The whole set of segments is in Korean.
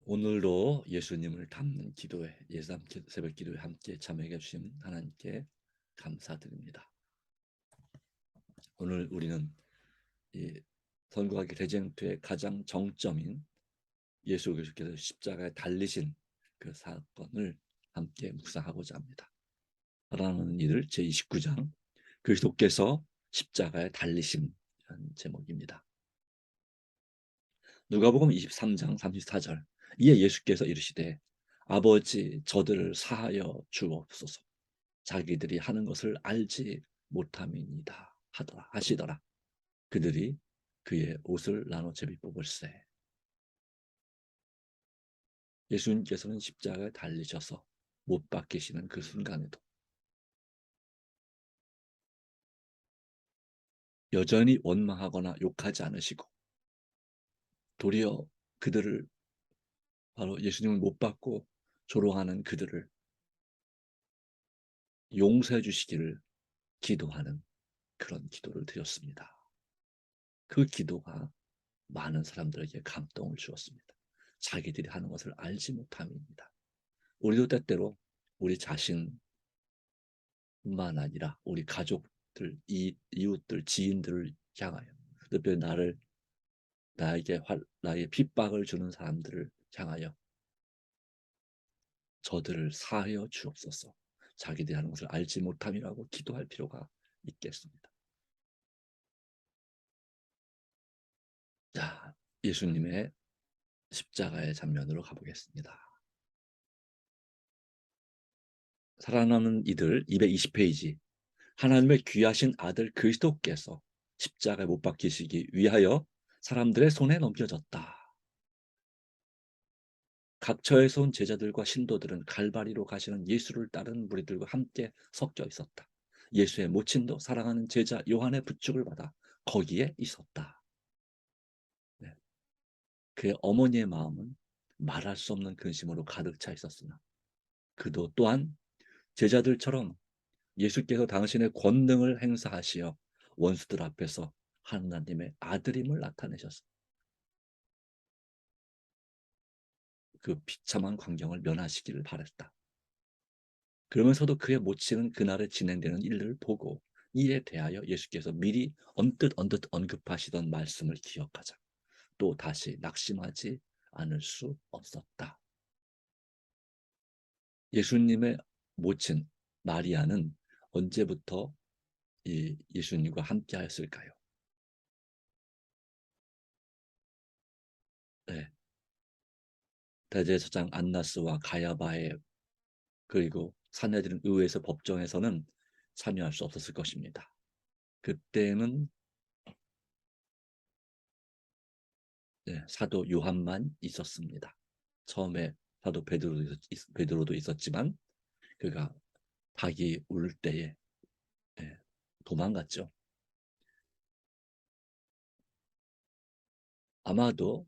오늘도 예수님을 담는 기도회, 예삼 새벽 기도에 함께 참여해 주신 하나님께 감사드립니다. 오늘 우리는 이 선구하기 대쟁투의 가장 정점인 예수 그리스도께서 십자가에 달리신 그 사건을 함께 묵상하고자 합니다. 사랑하는 이들 제29장 그리스도께서 십자가에 달리심이라는 제목입니다. 누가복음 23장 34절 이에 예수께서 이르시되 아버지 저들을 사하여 주옵소서 자기들이 하는 것을 알지 못함이니이다 하시더라. 그들이 그의 옷을 나눠 제비 뽑을세. 예수님께서는 십자가에 달리셔서 못 박히시는 그 순간에도 여전히 원망하거나 욕하지 않으시고 도리어 그들을 바로 예수님을 못 받고 조롱하는 그들을 용서해 주시기를 기도하는 그런 기도를 드렸습니다. 그 기도가 많은 사람들에게 감동을 주었습니다. 자기들이 하는 것을 알지 못함입니다. 우리도 때때로 우리 자신뿐만 아니라 우리 가족들, 이웃들, 지인들을 향하여 특별히 나에게 핍박을 주는 사람들을 향하여 저들을 사하여 주옵소서. 자기들이 하는 것을 알지 못함이라고 기도할 필요가 있겠습니다. 자, 예수님의 십자가의 장면으로 가보겠습니다. 살아남은 이들 220페이지 하나님의 귀하신 아들 그리스도께서 십자가에 못 박히시기 위하여 사람들의 손에 넘겨졌다. 각처에서 온 제자들과 신도들은 갈바리로 가시는 예수를 따르는 무리들과 함께 섞여 있었다. 예수의 모친도 사랑하는 제자 요한의 부축을 받아 거기에 있었다. 네. 그의 어머니의 마음은 말할 수 없는 근심으로 가득 차 있었으나 그도 또한 제자들처럼 예수께서 당신의 권능을 행사하시어 원수들 앞에서 하나님의 아들임을 나타내셨습니다. 그 비참한 광경을 면하시기를 바랬다. 그러면서도 그의 모친은 그날에 진행되는 일들을 보고 이에 대하여 예수께서 미리 언뜻 언급하시던 말씀을 기억하자 또 다시 낙심하지 않을 수 없었다. 예수님의 모친 마리아는 언제부터 이 예수님과 함께 하였을까요? 네. 대제사장 안나스와 가야바의 그리고 산헤드린 의회에서 법정에서는 참여할 수 없었을 것입니다. 그때는 네, 사도 요한만 있었습니다. 처음에 사도 베드로도 있었지만 그가 닭이 울 때에 네, 도망갔죠. 아마도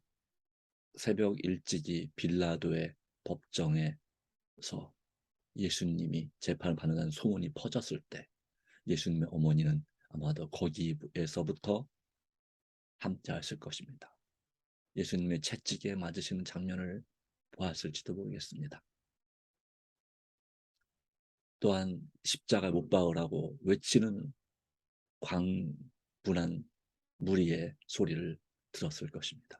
새벽 일찍이 빌라도의 법정에서 예수님이 재판을 받는다는 소문이 퍼졌을 때 예수님의 어머니는 아마도 거기에서부터 함께 하실 것입니다. 예수님의 채찍에 맞으시는 장면을 보았을지도 모르겠습니다. 또한 십자가 못 박으라고 외치는 광분한 무리의 소리를 들었을 것입니다.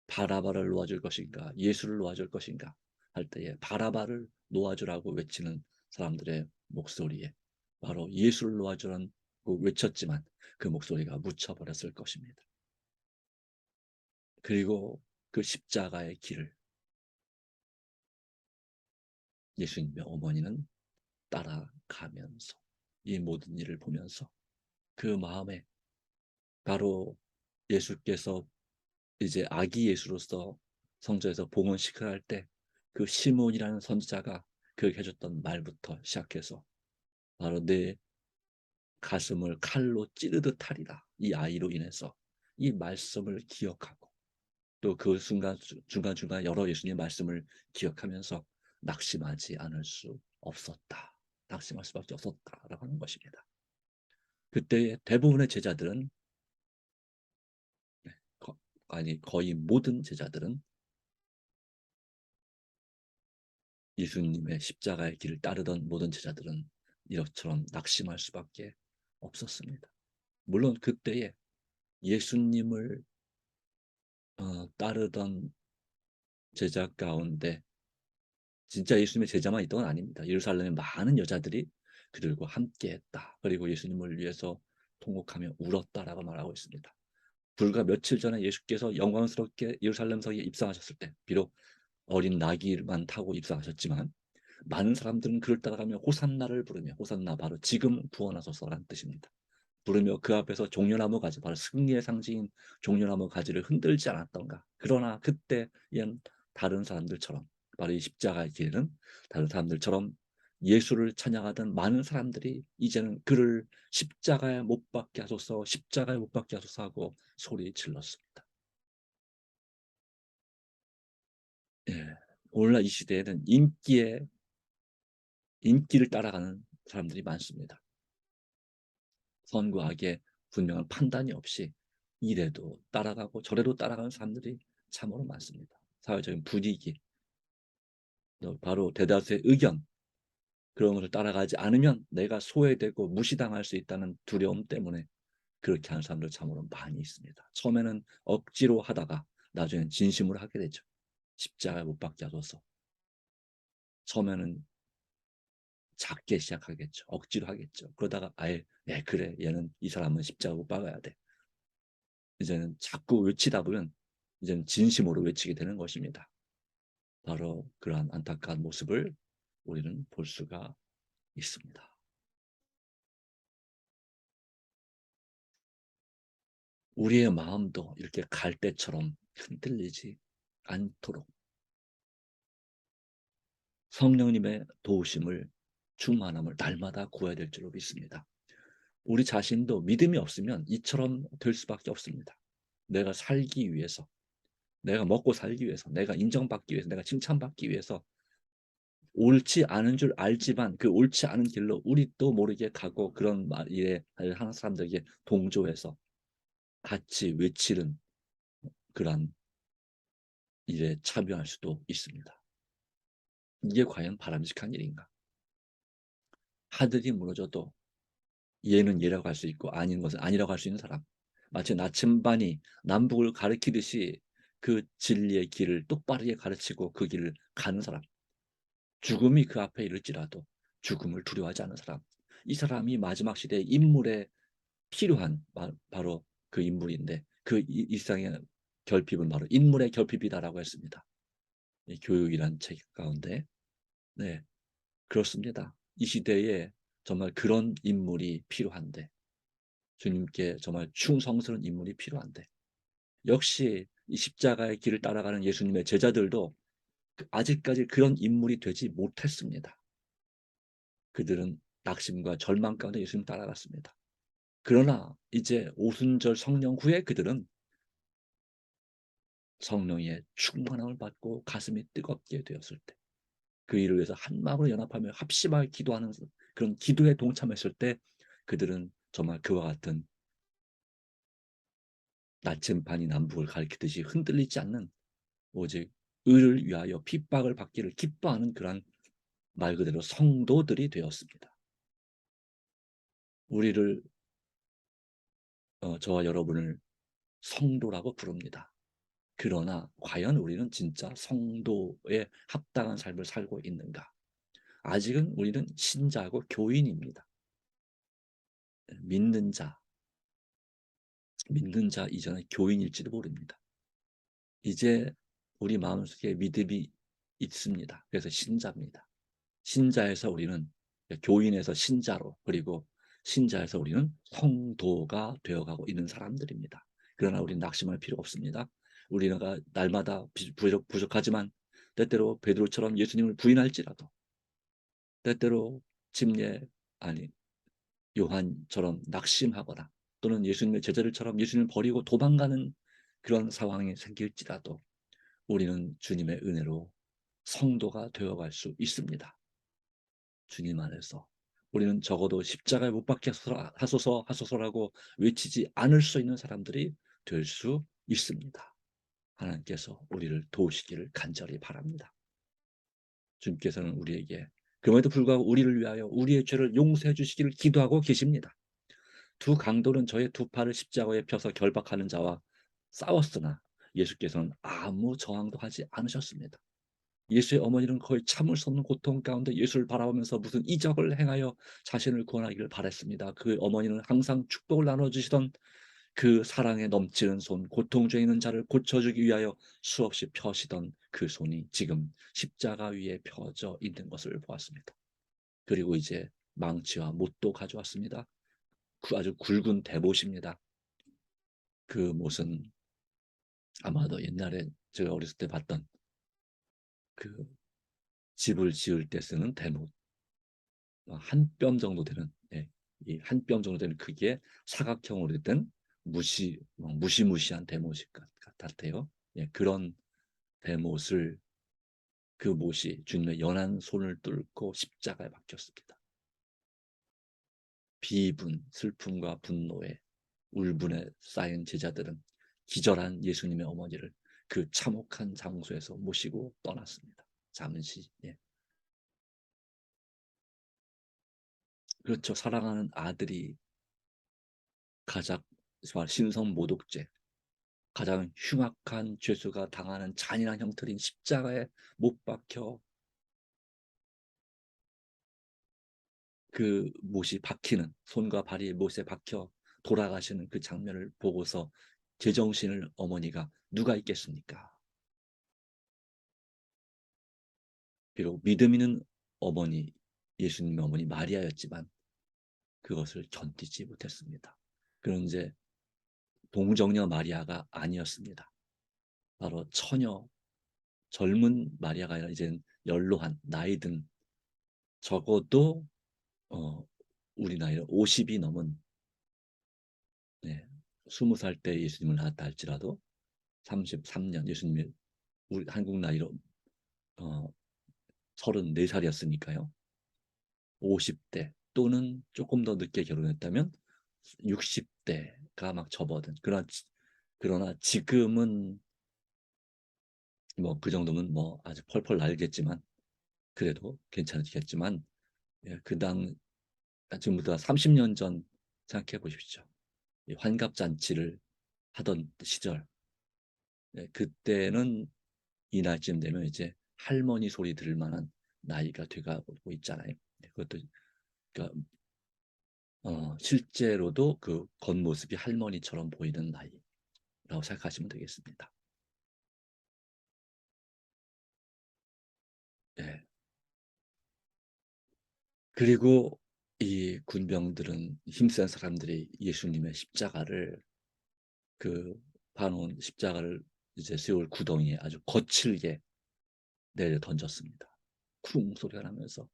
바라바를 놓아줄 것인가 예수를 놓아줄 것인가 할 때에 바라바를 놓아주라고 외치는 사람들의 목소리에 바로 예수를 놓아주라고 외쳤지만 그 목소리가 묻혀버렸을 것입니다. 그리고 그 십자가의 길을 예수님의 어머니는 따라가면서 이 모든 일을 보면서 그 마음에 바로 예수께서 이제 아기 예수로서 성전에서 봉헌식을 할 때 그 시몬이라는 선지자가 그에게 해줬던 말부터 시작해서 바로 내 가슴을 칼로 찌르듯 하리라 이 아이로 인해서 이 말씀을 기억하고 또 그 순간 중간중간 여러 예수님의 말씀을 기억하면서 낙심하지 않을 수 없었다. 낙심할 수밖에 없었다라고 하는 것입니다. 그때 대부분의 제자들은 아니 거의 모든 제자들은 예수님의 십자가의 길을 따르던 모든 제자들은 이처럼 낙심할 수밖에 없었습니다. 물론 그때에 예수님을 따르던 제자 가운데 진짜 예수님의 제자만 있던 건 아닙니다. 예루살렘에 많은 여자들이 그들과 함께했다. 그리고 예수님을 위해서 통곡하며 울었다라고 말하고 있습니다. 불과 며칠 전에 예수께서 영광스럽게 예루살렘 성에 입성하셨을 때 비록 어린 나귀만 타고 입성하셨지만 많은 사람들은 그를 따라가며 호산나를 부르며, 호산나 바로 지금 구원하소서라는 뜻입니다. 부르며 그 앞에서 종려나무 가지, 바로 승리의 상징인 종려나무 가지를 흔들지 않았던가. 그러나 그때엔 다른 사람들처럼, 바로 이 십자가의 길은 다른 사람들처럼 예수를 찬양하던 많은 사람들이 이제는 그를 십자가에 못 박게 하소서, 십자가에 못 박게 하소서 하고 소리 질렀습니다. 예. 오늘날 이 시대에는 인기를 따라가는 사람들이 많습니다. 선과 악의 분명한 판단이 없이 이래도 따라가고 저래도 따라가는 사람들이 참으로 많습니다. 사회적인 분위기, 바로 대다수의 의견, 그런 것을 따라가지 않으면 내가 소외되고 무시당할 수 있다는 두려움 때문에 그렇게 하는 사람들 참으로 많이 있습니다. 처음에는 억지로 하다가 나중엔 진심으로 하게 되죠. 십자가에 못 박게 하소서. 처음에는 작게 시작하겠죠. 억지로 하겠죠. 그러다가 아예 그래, 얘는, 이 사람은 십자가 못 박아야 돼. 이제는 자꾸 외치다 보면 이제는 진심으로 외치게 되는 것입니다. 바로 그러한 안타까운 모습을 우리는 볼 수가 있습니다. 우리의 마음도 이렇게 갈대처럼 흔들리지 않도록 성령님의 도우심을, 충만함을 날마다 구해야 될 줄로 믿습니다. 우리 자신도 믿음이 없으면 이처럼 될 수밖에 없습니다. 내가 살기 위해서, 내가 먹고 살기 위해서, 내가 인정받기 위해서, 내가 칭찬받기 위해서 옳지 않은 줄 알지만 그 옳지 않은 길로 우리도 모르게 가고, 그런 일에 하는 사람들에게 동조해서 같이 외치는 그런 일에 참여할 수도 있습니다. 이게 과연 바람직한 일인가? 하늘이 무너져도 얘는 얘라고 할 수 있고 아닌 것은 아니라고 할 수 있는 사람, 마치 나침반이 남북을 가리키듯이 그 진리의 길을 똑바르게 가르치고 그 길을 가는 사람, 죽음이 그 앞에 이를지라도 죽음을 두려워하지 않는 사람, 이 사람이 마지막 시대의 인물에 필요한 바로 그 인물인데, 그 일상의 결핍은 바로 인물의 결핍이다라고 했습니다. 이 교육이란 책 가운데. 네, 그렇습니다. 이 시대에 정말 그런 인물이 필요한데, 주님께 정말 충성스러운 인물이 필요한데, 역시 이 십자가의 길을 따라가는 예수님의 제자들도 아직까지 그런 인물이 되지 못했습니다. 그들은 낙심과 절망 가운데 예수님 따라갔습니다. 그러나 이제 오순절 성령 후에 그들은 성령의 충만함을 받고 가슴이 뜨겁게 되었을 때, 그 일을 위해서 한 마음으로 연합하며 합심하게 기도하는 그런 기도에 동참했을 때, 그들은 정말 그와 같은 나침반이 남북을 가리키듯이 흔들리지 않는, 오직 의를 위하여 핍박을 받기를 기뻐하는 그러한 말 그대로 성도들이 되었습니다. 우리를, 저와 여러분을 성도라고 부릅니다. 그러나 과연 우리는 진짜 성도에 합당한 삶을 살고 있는가? 아직은 우리는 신자고 교인입니다. 믿는 자, 믿는 자 이전에 교인일지도 모릅니다. 이제 우리 마음속에 믿음이 있습니다. 그래서 신자입니다. 신자에서 우리는, 교인에서 신자로, 그리고 신자에서 우리는 성도가 되어가고 있는 사람들입니다. 그러나 우리는 낙심할 필요 없습니다. 우리가 날마다 부족하지만, 때때로 베드로처럼 예수님을 부인할지라도, 때때로 침례, 아니 요한처럼 낙심하거나, 또는 예수님의 제자들처럼 예수님을 버리고 도망가는 그런 상황이 생길지라도 우리는 주님의 은혜로 성도가 되어갈 수 있습니다. 주님 안에서 우리는 적어도 십자가에 못 박게 하소서라고 외치지 않을 수 있는 사람들이 될 수 있습니다. 하나님께서 우리를 도우시기를 간절히 바랍니다. 주님께서는 우리에게 그럼에도 불구하고 우리를 위하여 우리의 죄를 용서해 주시기를 기도하고 계십니다. 두 강도는 저의 두 팔을 십자가에 펴서 결박하는 자와 싸웠으나 예수께서는 아무 저항도 하지 않으셨습니다. 예수의 어머니는 거의 참을 수 없는 고통 가운데 예수를 바라보면서 무슨 이적을 행하여 자신을 구원하기를 바랬습니다. 그 어머니는 항상 축복을 나눠주시던 그 사랑에 넘치는 손, 고통 중에 있는 자를 고쳐주기 위하여 수없이 펴시던 그 손이 지금 십자가 위에 펴져 있는 것을 보았습니다. 그리고 이제 망치와 못도 가져왔습니다. 그 아주 굵은 대못입니다. 그 못은 아마도 옛날에 제가 어렸을 때 봤던 그 집을 지을 때 쓰는 대못, 한 뼘 정도 되는, 예, 이 한 뼘 정도 되는 크기의 사각형으로 된 무시무시한 대못이 같아요. 예, 그런 대못을 그 못이 주님의 연한 손을 뚫고 십자가에 박혔습니다. 비분, 슬픔과 분노에 울분에 쌓인 제자들은 기절한 예수님의 어머니를 그 참혹한 장소에서 모시고 떠났습니다. 잠시. 예. 그렇죠. 사랑하는 아들이 가장 신성 모독죄, 가장 흉악한 죄수가 당하는 잔인한 형틀인 십자가에 못 박혀 그 못이 박히는, 손과 발이 못에 박혀 돌아가시는 그 장면을 보고서 제정신을 어머니가 누가 있겠습니까? 비록 믿음 있는 어머니, 예수님의 어머니 마리아였지만 그것을 견디지 못했습니다. 그런데 동정녀 마리아가 아니었습니다. 바로 처녀, 젊은 마리아가 아니라 이제는 연로한 나이 든, 적어도 우리 나이로 50이 넘은, 네, 20살 때 예수님을 낳았다 할지라도 33년, 예수님이 우리 한국 나이로 34살이었으니까요. 50대 또는 조금 더 늦게 결혼했다면 60대가 막 접어든, 그러나 지금은 뭐 그 정도면 뭐 아주 펄펄 날겠지만 그래도 괜찮겠지만, 예, 그당 지금부터 30년 전 생각해 보십시오. 환갑잔치를 하던 시절, 예, 그때는 이 나이쯤 되면 이제 할머니 소리 들을 만한 나이가 돼가고 있잖아요. 예, 그것도 그러니까 실제로도 그 겉모습이 할머니처럼 보이는 나이라고 생각하시면 되겠습니다. 예. 그리고 이 군병들은, 힘센 사람들이 예수님의 십자가를, 그 반온 십자가를 이제 세울 구덩이에 아주 거칠게 내려 던졌습니다. 쿵 소리가 나면서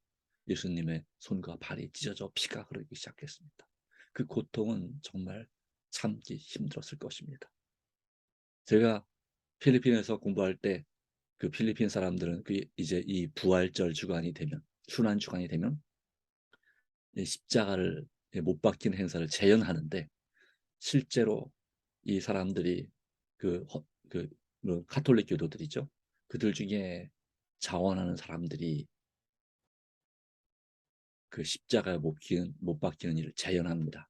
예수님의 손과 발이 찢어져 피가 흐르기 시작했습니다. 그 고통은 정말 참기 힘들었을 것입니다. 제가 필리핀에서 공부할 때 그 필리핀 사람들은 그 이제 이 부활절 주간이 되면, 순환 주간이 되면 십자가를 못 박히는 행사를 재현하는데, 실제로 이 사람들이 그, 그 카톨릭 교도들이죠. 그들 중에 자원하는 사람들이 그 십자가에 못 박히는 일을 재현합니다.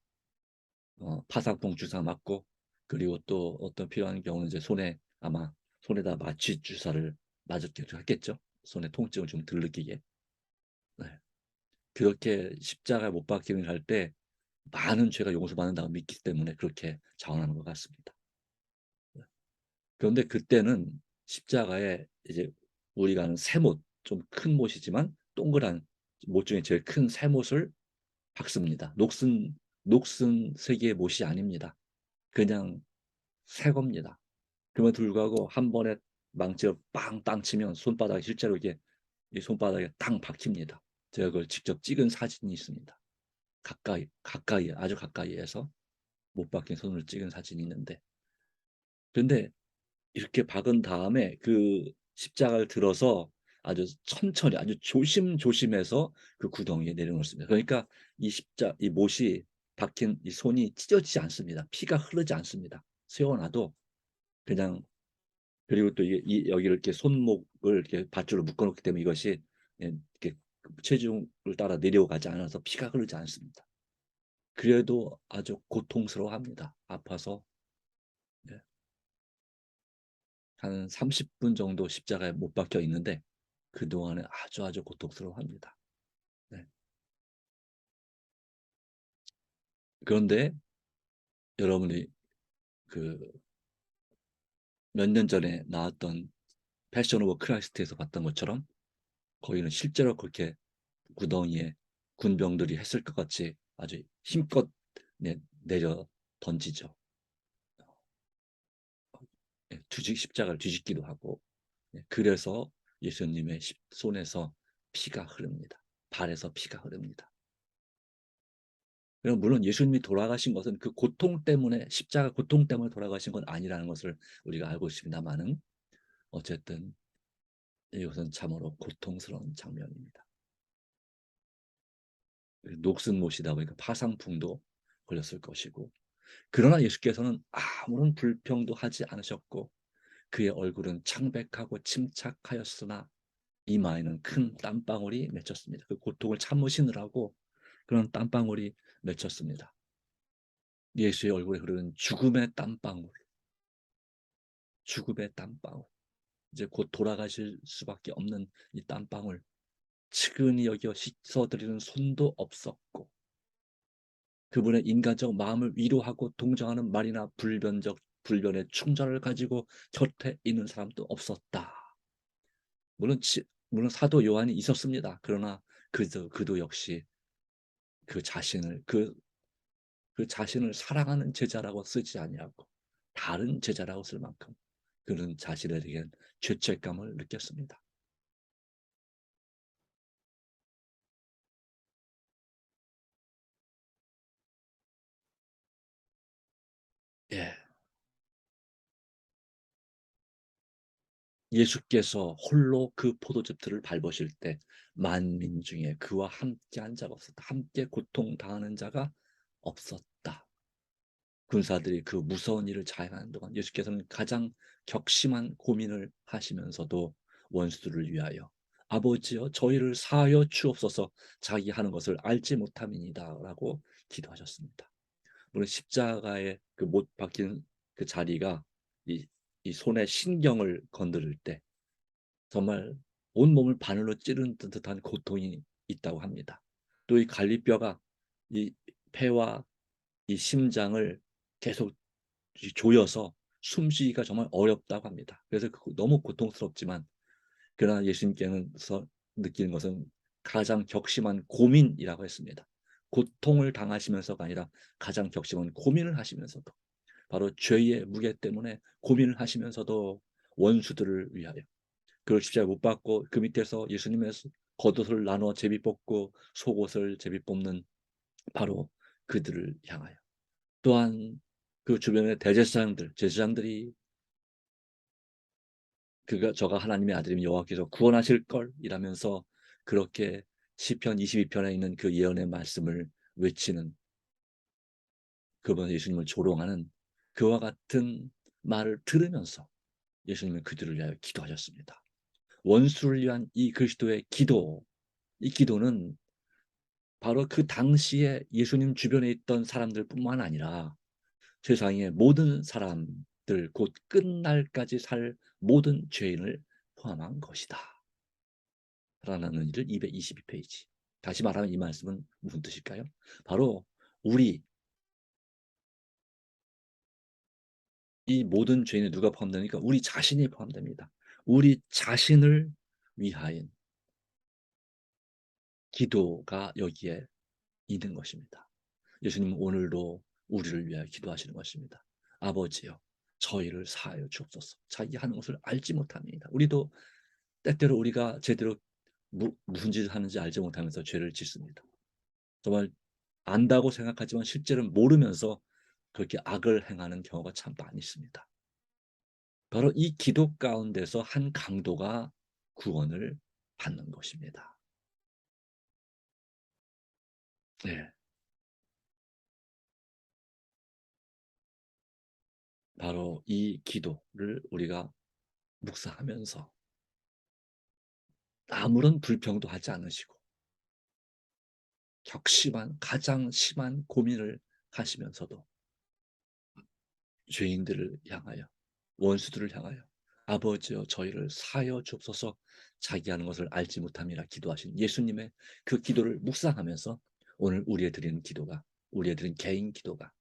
파상풍 주사 맞고, 그리고 또 어떤 필요한 경우는 이제 손에다 마취 주사를 맞았겠죠. 했겠죠. 손에 통증을 좀 덜 느끼게. 네. 그렇게 십자가에 못 박히는 일을 할 때 많은 죄가 용서받는다고 믿기 때문에 그렇게 자원하는 것 같습니다. 그런데 그때는 십자가에 이제 우리가 아는 세못, 좀 큰 못이지만 동그란 못 중에 제일 큰 세못을 박습니다. 녹슨 세 개의 못이 아닙니다. 그냥 새 겁니다. 그럼에도 불구하고 한 번에 망치로 빵땅 치면 손바닥에 실제로 이게 이 손바닥에 땅 박힙니다. 제가 그걸 직접 찍은 사진이 있습니다. 가까이 아주 가까이에서 못 박힌 손을 찍은 사진이 있는데, 그런데 이렇게 박은 다음에 그 십자가를 들어서 아주 천천히 아주 조심조심해서 그 구덩이에 내려놓습니다. 그러니까 이 못이 박힌 이 손이 찢어지지 않습니다. 피가 흐르지 않습니다. 세워놔도 그냥. 그리고 또 여기를 이렇게 손목을 이렇게 밧줄로 묶어놓기 때문에 이것이 예, 이렇게 체중을 따라 내려가지 않아서 피가 흐르지 않습니다. 그래도 아주 고통스러워합니다. 아파서. 예, 한 30분 정도 십자가에 못 박혀 있는데 그동안에 아주 고통스러워합니다. 네. 그런데 여러분이 그 몇 년 전에 나왔던 패션 오브 크라이스트에서 봤던 것처럼 거기는 실제로 그렇게 구덩이에 군병들이 했을 것 같이 아주 힘껏 내려 던지죠. 십자가를 뒤집기도 하고. 그래서 예수님의 손에서 피가 흐릅니다. 발에서 피가 흐릅니다. 물론 예수님이 돌아가신 것은 그 고통 때문에, 십자가 고통 때문에 돌아가신 건 아니라는 것을 우리가 알고 있습니다만은, 어쨌든 이것은 참으로 고통스러운 장면입니다. 녹슨 못이다 보니까 파상풍도 걸렸을 것이고, 그러나 예수께서는 아무런 불평도 하지 않으셨고 그의 얼굴은 창백하고 침착하였으나 이마에는 큰 땀방울이 맺혔습니다. 그 고통을 참으시느라고 그런 땀방울이 맺혔습니다. 예수의 얼굴에 흐르는 죽음의 땀방울, 죽음의 땀방울. 이제 곧 돌아가실 수밖에 없는 이 땀방울, 측은히 여겨 씻어드리는 손도 없었고, 그분의 인간적 마음을 위로하고 동정하는 말이나 불변의 충전을 가지고 곁에 있는 사람도 없었다. 물론 물론 사도 요한이 있었습니다. 그러나 그도 역시 그 자신을 그 자신을 사랑하는 제자라고 쓰지 아니하고 다른 제자라고 쓸 만큼 그는 자신에게 죄책감을 느꼈습니다. 예. 예수께서 홀로 그 포도즙들을 밟으실 때 만민 중에 그와 함께 한 자가 없었다. 함께 고통당하는 자가 없었다. 군사들이 그 무서운 일을 자행하는 동안 예수께서는 가장 격심한 고민을 하시면서도 원수들을 위하여 아버지여 저희를 사하여 주옵소서 자기 하는 것을 알지 못함이니이다 라고 기도하셨습니다. 물론 십자가에 그 못 박힌 그 자리가 이 손에 신경을 건드릴 때 정말 온몸을 바늘로 찌르는 듯한 고통이 있다고 합니다. 또 이 갈비뼈가 이 폐와 이 심장을 계속 조여서 숨쉬기가 정말 어렵다고 합니다. 그래서 너무 고통스럽지만 그러나 예수님께서 느끼는 것은 가장 격심한 고민이라고 했습니다. 고통을 당하시면서가 아니라 가장 격심한 고민을 하시면서도 바로 죄의 무게 때문에 고민을 하시면서도 원수들을 위하여 그걸 십자가에 못 박고 그 밑에서 예수님의 겉옷을 나누어 제비 뽑고 속옷을 제비 뽑는 바로 그들을 향하여 또한 그 주변의 대제사장들, 제사장들이 저가 하나님의 아들이면 여호와께서 구원하실 걸 이라면서 그렇게 시편 22편에 있는 그 예언의 말씀을 외치는 그분 예수님을 조롱하는 그와 같은 말을 들으면서 예수님은 그들을 위하여 기도하셨습니다. 원수를 위한 이 그리스도의 기도, 이 기도는 바로 그 당시에 예수님 주변에 있던 사람들뿐만 아니라 세상의 모든 사람들 곧 끝날까지 살 모든 죄인을 포함한 것이다 라는 의미를 222페이지. 다시 말하면 이 말씀은 무슨 뜻일까요? 바로 우리 이 모든 죄인에 누가 포함되니까 우리 자신이 포함됩니다. 우리 자신을 위하여 기도가 여기에 있는 것입니다. 예수님은 오늘도 우리를 위하여 기도하시는 것입니다. 아버지여 저희를 사하여 주옵소서. 자기 하는 것을 알지 못합니다. 우리도 때때로 우리가 제대로 무슨 짓을 하는지 알지 못하면서 죄를 짓습니다. 정말 안다고 생각하지만 실제로는 모르면서 그렇게 악을 행하는 경우가 참 많이 있습니다. 바로 이 기도 가운데서 한 강도가 구원을 받는 것입니다. 네, 바로 이 기도를 우리가 묵상하면서 아무런 불평도 하지 않으시고 격심한 가장 심한 고민을 하시면서도 죄인들을 향하여 원수들을 향하여 아버지여 저희를 사하여 주옵소서 자기 하는 것을 알지 못함이라 기도하신 예수님의 그 기도를 묵상하면서 오늘 우리의 드리는 기도가 우리의 드리는 개인 기도가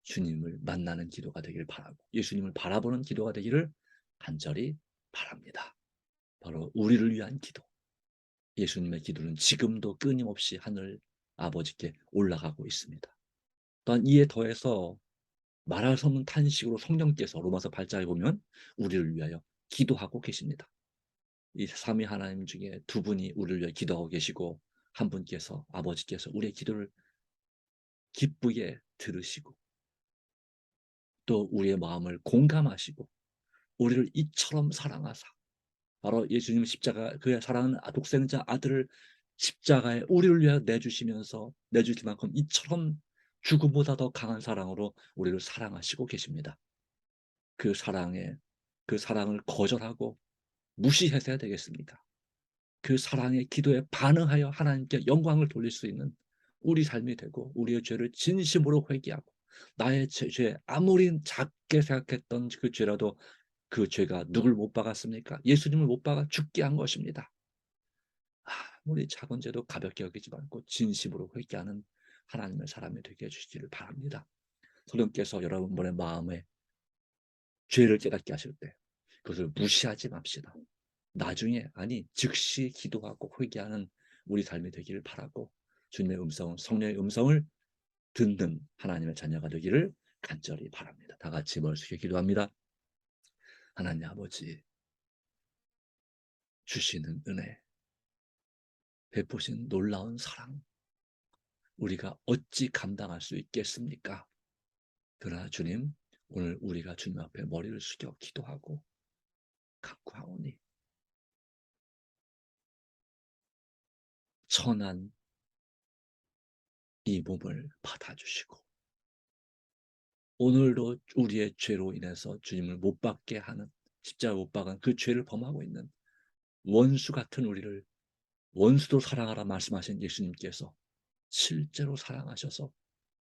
주님을 만나는 기도가 되길 바라고 예수님을 바라보는 기도가 되기를 간절히 바랍니다. 바로 우리를 위한 기도. 예수님의 기도는 지금도 끊임없이 하늘 아버지께 올라가고 있습니다. 또한 이에 더해서 말할 수 없는 탄식으로 성령께서 로마서 8장에 보면 우리를 위하여 기도하고 계십니다. 이 삼위 하나님 중에 두 분이 우리를 위해 기도하고 계시고 한 분께서 아버지께서 우리의 기도를 기쁘게 들으시고 또 우리의 마음을 공감하시고 우리를 이처럼 사랑하사 바로 예수님 십자가 그의 사랑하는 독생자 아들을 십자가에 우리를 위하여 내주시면서 내주실 만큼 이처럼 죽음보다 더 강한 사랑으로 우리를 사랑하시고 계십니다. 그 사랑을 거절하고 무시해서야 되겠습니까? 그 사랑의 기도에 반응하여 하나님께 영광을 돌릴 수 있는 우리 삶이 되고 우리의 죄를 진심으로 회개하고 나의 죄 아무리 작게 생각했던 그 죄라도 그 죄가 누굴 못 박았습니까? 예수님을 못 박아 죽게 한 것입니다. 아무리 작은 죄도 가볍게 여기지 말고 진심으로 회개하는 하나님의 사람이 되게 해주시기를 바랍니다. 성령께서 여러분의 마음에 죄를 깨닫게 하실 때 그것을 무시하지 맙시다. 나중에 아니 즉시 기도하고 회개하는 우리 삶이 되기를 바라고 주님의 음성, 성령의 음성을 듣는 하나님의 자녀가 되기를 간절히 바랍니다. 다 같이 멀수게 기도합니다. 하나님 아버지 주시는 은혜 베푸신 놀라운 사랑 우리가 어찌 감당할 수 있겠습니까? 그러나 주님 오늘 우리가 주님 앞에 머리를 숙여 기도하고 간구하오니 천한 이 몸을 받아주시고 오늘도 우리의 죄로 인해서 주님을 못 받게 하는 십자가 못 박은 그 죄를 범하고 있는 원수 같은 우리를 원수도 사랑하라 말씀하신 예수님께서 실제로 사랑하셔서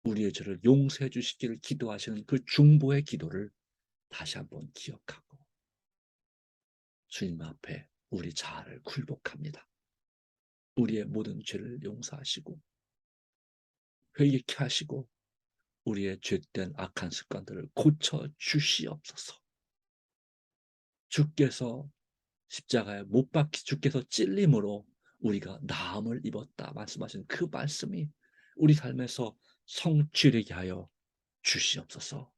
우리의 죄를 용서해 주시기를 기도하시는 그 중보의 기도를 다시 한번 기억하고 주님 앞에 우리 자아를 굴복합니다. 우리의 모든 죄를 용서하시고 회개케 하시고 우리의 죄된 악한 습관들을 고쳐 주시옵소서. 주께서 십자가에 못 박히 주께서 찔림으로 우리가 나음을 입었다 말씀하신 그 말씀이 우리 삶에서 성취되게 하여 주시옵소서.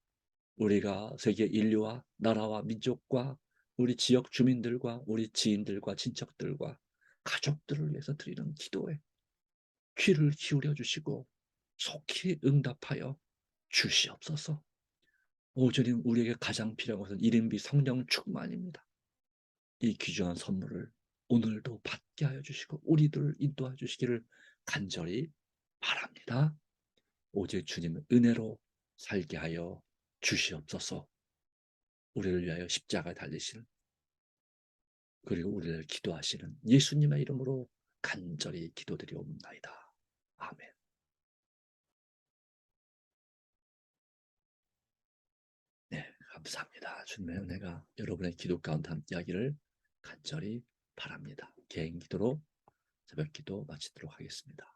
우리가 세계 인류와 나라와 민족과 우리 지역 주민들과 우리 지인들과 친척들과 가족들을 위해서 드리는 기도에 귀를 기울여 주시고 속히 응답하여 주시옵소서. 오주님 우리에게 가장 필요한 것은 일인비 성령 충만입니다. 이 귀중한 선물을 오늘도 받게 하여 주시고 우리들을 인도해 주시기를 간절히 바랍니다. 오직 주님의 은혜로 살게 하여 주시옵소서. 우리를 위하여 십자가에 달리시는 그리고 우리를 기도하시는 예수님의 이름으로 간절히 기도드리옵나이다. 아멘. 네, 감사합니다. 주님의 은혜가 여러분의 기도 가운데 함께하기를 간절히 바랍니다. 개인 기도로 새벽 기도 마치도록 하겠습니다.